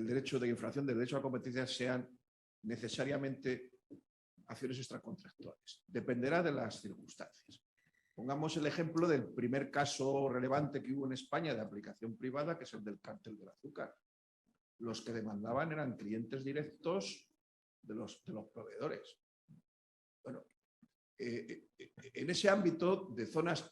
derecho de infracción del derecho a la competencia sean necesariamente acciones extracontractuales. Dependerá de las circunstancias. Pongamos el ejemplo del primer caso relevante que hubo en España de aplicación privada, que es el del cártel del azúcar. Los que demandaban eran clientes directos de los proveedores. Bueno, en ese ámbito de zonas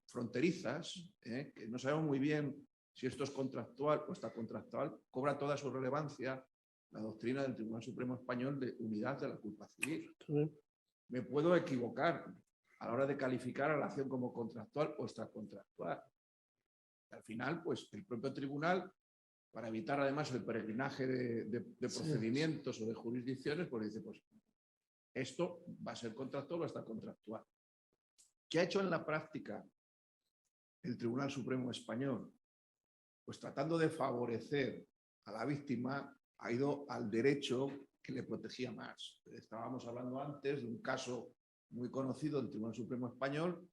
fronterizas, que no sabemos muy bien si esto es contractual o está contractual, cobra toda su relevancia la doctrina del Tribunal Supremo Español de unidad de la culpa civil. Me puedo equivocar a la hora de calificar a la acción como contractual o extracontractual. Al final, pues el propio tribunal, para evitar además el peregrinaje de procedimientos o de jurisdicciones, pues dice, pues esto va a ser contractual o extracontractual. ¿Qué ha hecho en la práctica el Tribunal Supremo Español? Pues tratando de favorecer a la víctima, ha ido al derecho que le protegía más. Estábamos hablando antes de un caso muy conocido del Tribunal Supremo Español,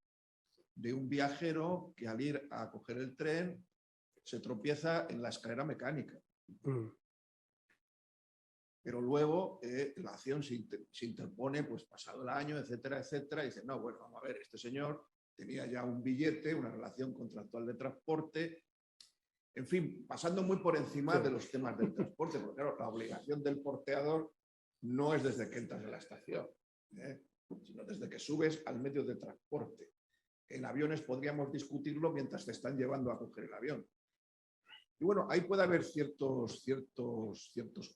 de un viajero que al ir a coger el tren se tropieza en la escalera mecánica. Pero luego la acción se interpone, pues pasado el año, etcétera, etcétera, y dice, no, bueno, vamos a ver, este señor tenía ya un billete, una relación contractual de transporte, en fin, pasando muy por encima de los temas del transporte, porque claro, la obligación del porteador no es desde que entras en la estación, sino desde que subes al medio de transporte. En aviones podríamos discutirlo mientras te están llevando a coger el avión. Y bueno, ahí puede haber ciertos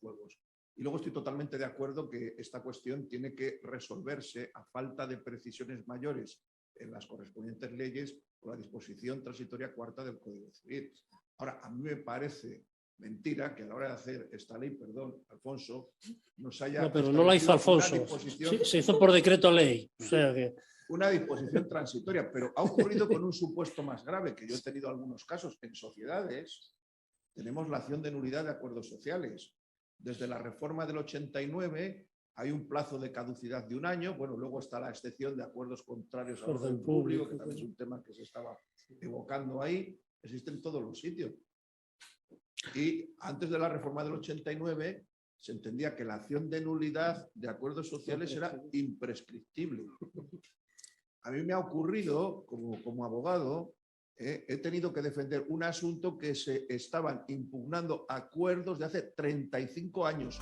juegos. Y luego estoy totalmente de acuerdo que esta cuestión tiene que resolverse a falta de precisiones mayores en las correspondientes leyes con la disposición transitoria cuarta del Código Civil. Ahora, a mí me parece mentira que a la hora de hacer esta ley, perdón, Alfonso, nos haya... No, pero no la hizo Alfonso, se hizo por decreto ley. O sea que... Una disposición transitoria, pero ha ocurrido con un supuesto más grave, que yo he tenido algunos casos en sociedades. Tenemos la acción de nulidad de acuerdos sociales. Desde la reforma del 89 hay un plazo de caducidad de 1 año. Bueno, luego está la excepción de acuerdos contrarios al orden público, que también es un tema que se estaba evocando ahí. Existe en todos los sitios. Y antes de la reforma del 89 se entendía que la acción de nulidad de acuerdos sociales era imprescriptible. A mí me ha ocurrido, como abogado, he tenido que defender un asunto que se estaban impugnando acuerdos de hace 35 años.